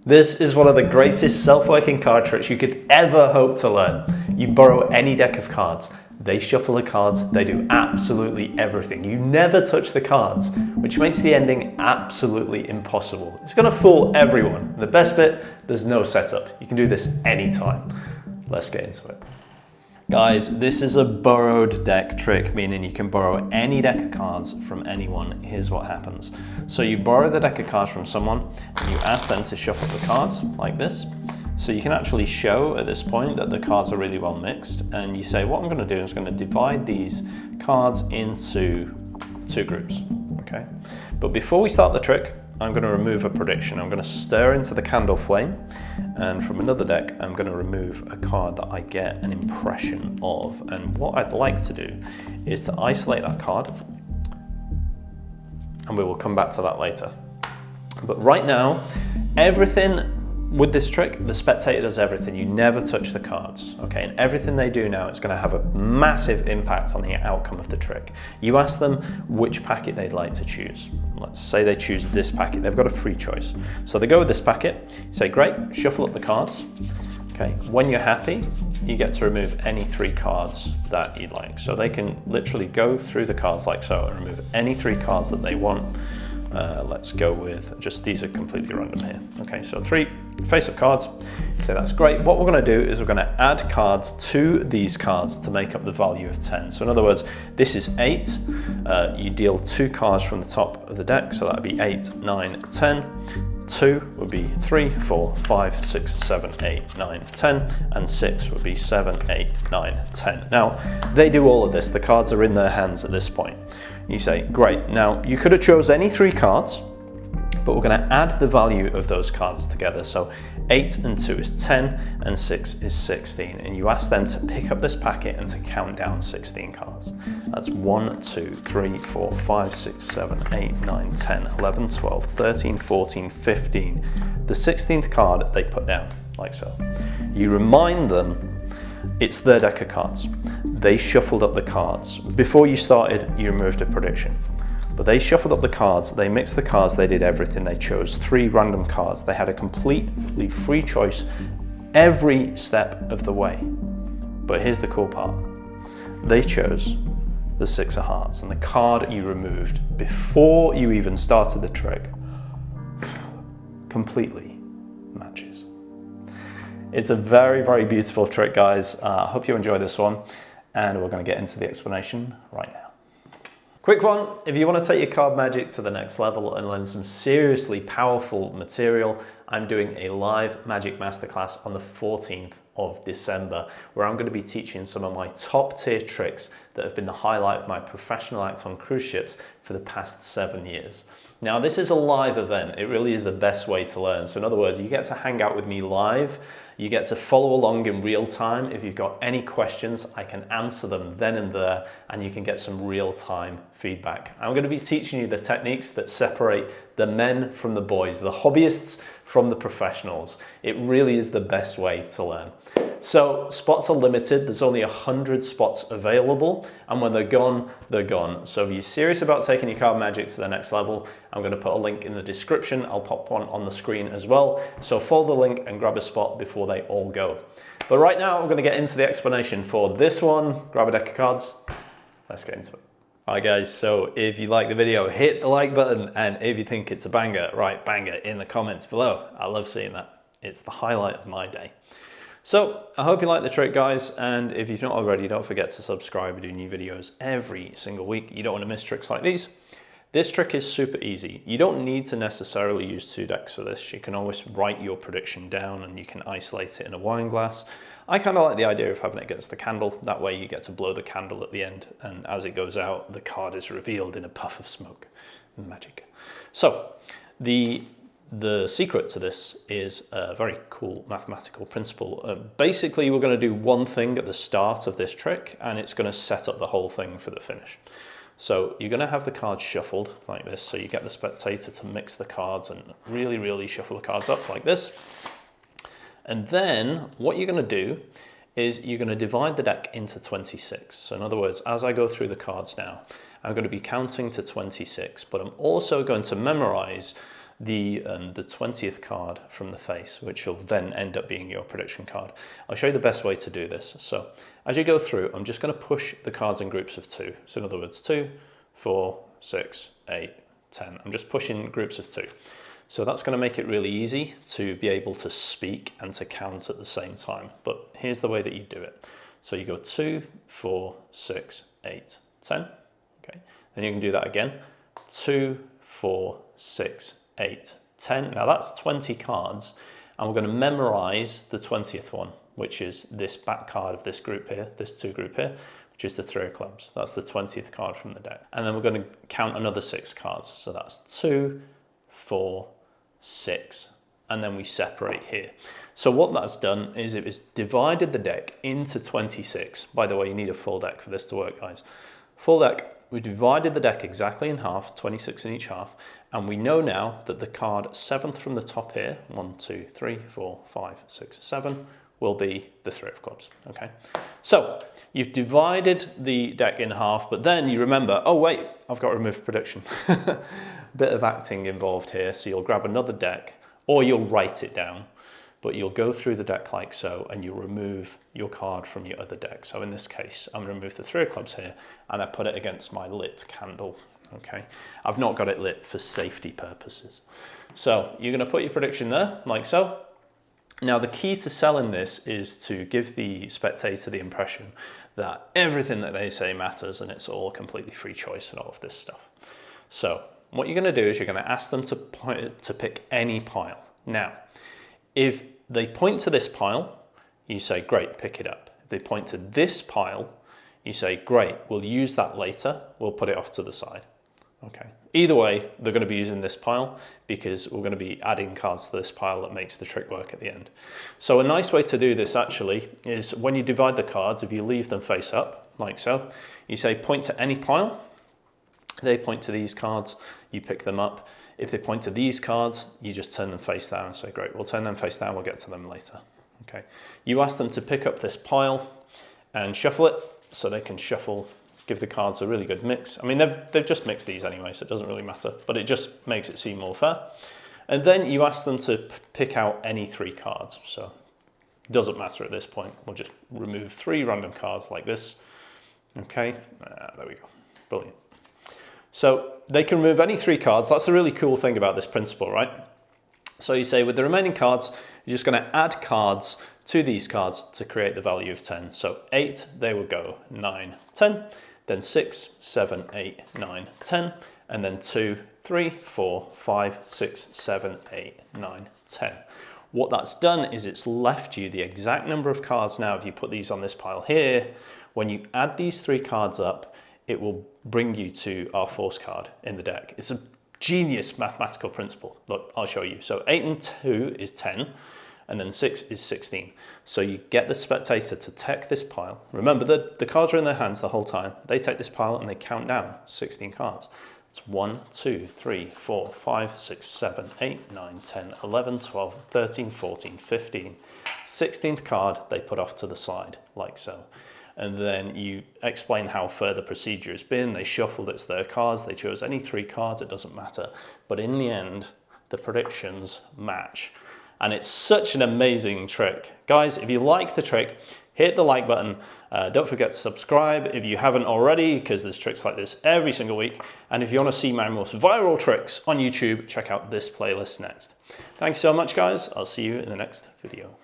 This is one of the greatest self-working card tricks you could ever hope to learn. You borrow any deck of cards, they shuffle the cards, they do absolutely everything. You never touch the cards, which makes the ending absolutely impossible. It's gonna fool everyone. The best bit, there's no setup. You can do this anytime. Let's get into it. Guys, this is a borrowed deck trick, meaning you can borrow any deck of cards from anyone. Here's what happens. So you borrow the deck of cards from someone and you ask them to shuffle the cards like this. So you can actually show at this point that the cards are really well mixed, and you say, what I'm going to do is going to divide these cards into two groups, okay? But before we start the trick, I'm going to remove a prediction. I'm going to stir into the candle flame, and from another deck, I'm going to remove a card that I get an impression of. And what I'd like to do is to isolate that card, and we will come back to that later. But right now, everything with this trick, the spectator does everything. You never touch the cards, okay? And everything they do now is going to have a massive impact on the outcome of the trick. You ask them which packet they'd like to choose. Let's say they choose this packet. They've got a free choice. So they go with this packet. You say, great, shuffle up the cards. Okay, when you're happy, you get to remove any three cards that you'd like. So they can literally go through the cards like so and remove any three cards that they want. Let's go with just, these are completely random here. Okay, so three face-up cards. So that's great. What we're going to do is we're going to add cards to these cards to make up the value of 10. So in other words, this is 8. You deal 2 cards from the top of the deck, so that would be 8, 9, 10. 2 would be 3, 4, 5, 6, 7, 8, 9, 10, and 6 would be 7, 8, 9, 10. Now, they do all of this. The cards are in their hands at this point. You say, great. Now, you could have chose any 3 cards, but we're going to add the value of those cards together. So 8 and 2 is 10, and 6 is 16. And you ask them to pick up this packet and to count down 16 cards. That's 1, 2, 3, 4, 5, 6, 7, 8, 9, 10, 11, 12, 13, 14, 15. The 16th card they put down, like so. You remind them it's their deck of cards. They shuffled up the cards. Before you started, you removed a prediction. But they shuffled up the cards, they mixed the cards, they did everything. They chose 3 random cards. They had a completely free choice every step of the way. But here's the cool part. They chose the 6 of hearts, and the card you removed before you even started the trick completely matches. It's a very, very beautiful trick, guys. I hope you enjoy this one, and we're going to get into the explanation right now. Quick one, if you want to take your card magic to the next level and learn some seriously powerful material, I'm doing a live magic masterclass on the 14th of December, where I'm going to be teaching some of my top tier tricks that have been the highlight of my professional act on cruise ships for the past 7 years. Now, this is a live event. It really is the best way to learn. So in other words, you get to hang out with me live. You get to follow along in real time. If you've got any questions, I can answer them then and there, and you can get some real-time feedback. I'm going to be teaching you the techniques that separate the men from the boys, the hobbyists from the professionals. It really is the best way to learn. So spots are limited. There's only 100 spots available, and when they're gone, they're gone. So if you're serious about taking your card magic to the next level, I'm going to put a link in the description. I'll pop one on the screen as well. So follow the link and grab a spot before they all go. But right now, I'm going to get into the explanation for this one. Grab a deck of cards. Let's get into it. Alright guys, so if you like the video, hit the like button, and if you think it's a banger, right, banger in the comments below. I love seeing that. It's the highlight of my day. So I hope you like the trick, guys, and if you've not already, don't forget to subscribe. We do new videos every single week. You don't want to miss tricks like these. This trick is super easy. You don't need to necessarily use 2 decks for this. You can always write your prediction down and you can isolate it in a wine glass. I kind of like the idea of having it against the candle. That way you get to blow the candle at the end, and as it goes out, the card is revealed in a puff of smoke. Magic. So the secret to this is a very cool mathematical principle. Basically, we're going to do one thing at the start of this trick, and it's going to set up the whole thing for the finish. So you're going to have the cards shuffled like this. So you get the spectator to mix the cards and really, really shuffle the cards up like this. And then what you're going to do is you're going to divide the deck into 26. So in other words, as I go through the cards now, I'm going to be counting to 26, but I'm also going to memorize the 20th card from the face, which will then end up being your prediction card. I'll show you the best way to do this. So as you go through, I'm just going to push the cards in groups of 2. So in other words, 2, 4, 6, 8, 10. I'm just pushing groups of 2. So that's going to make it really easy to be able to speak and to count at the same time. But here's the way that you do it. So you go 2, 4, 6, 8, 10. Okay. Then you can do that again. 2, 4, 6, 8, 10. Now that's 20 cards, and we're going to memorize the 20th one, which is this back card of this group here, this 2 group here, which is the 3 of clubs. That's the 20th card from the deck. And then we're going to count another 6 cards. So that's 2, 4, 6, and then we separate here. So what that's done is it has divided the deck into 26. By the way, you need a full deck for this to work, guys. Full deck. We divided the deck exactly in half, 26 in each half, and we know now that the card 7th from the top here, 1, 2, 3, 4, 5, 6, 7, will be the 3 of clubs, okay? So you've divided the deck in half, but then you remember, oh wait, I've got to remove prediction. Bit of acting involved here, so you'll grab another deck, or you'll write it down, but you'll go through the deck like so, and you'll remove your card from your other deck. So in this case, I'm going to remove the 3 of clubs here, and I put it against my lit candle, okay? I've not got it lit for safety purposes. So you're going to put your prediction there, like so. Now the key to selling this is to give the spectator the impression that everything that they say matters, and it's all completely free choice and all of this stuff. So what you're going to do is you're going to ask them to pick any pile. Now, if they point to this pile, you say, great, pick it up. If they point to this pile, you say, great, we'll use that later. We'll put it off to the side. Okay. Either way, they're going to be using this pile because we're going to be adding cards to this pile that makes the trick work at the end. So a nice way to do this actually is when you divide the cards, if you leave them face up, like so, you say point to any pile. They point to these cards, you pick them up. If they point to these cards, you just turn them face down and say, great, we'll turn them face down, we'll get to them later. Okay. You ask them to pick up this pile and shuffle it so they can shuffle, give the cards a really good mix. I mean, they've just mixed these anyway, so it doesn't really matter, but it just makes it seem more fair. And then you ask them to pick out any 3 cards. So it doesn't matter at this point. We'll just remove 3 random cards like this. Okay, there we go, brilliant. So they can remove any 3 cards. That's a really cool thing about this principle, right? So you say with the remaining cards, you're just going to add cards to these cards to create the value of 10. So 8, they will go 9, 10, then 6, 7, 8, 9, 10, and then 2, 3, 4, 5, 6, 7, 8, 9, 10. What that's done is it's left you the exact number of cards now. If you put these on this pile here, when you add these 3 cards up, it will bring you to our force card in the deck. It's a genius mathematical principle. Look, I'll show you. So 8 and 2 is 10, and then 6 is 16. So you get the spectator to take this pile. Remember, the cards are in their hands the whole time. They take this pile and they count down 16 cards. It's 1, 2, 3, 4, 5, 6, 7, 8, 9, 10, 11, 12, 13, 14, 15. 16th card they put off to the side, like so. And then you explain how fair the procedure has been. They shuffled, it's their cards, they chose any 3 cards, it doesn't matter. But in the end, the predictions match. And it's such an amazing trick. Guys, if you like the trick, hit the like button. Don't forget to subscribe if you haven't already, because there's tricks like this every single week. And if you want to see my most viral tricks on YouTube, check out this playlist next. Thank you so much, guys. I'll see you in the next video.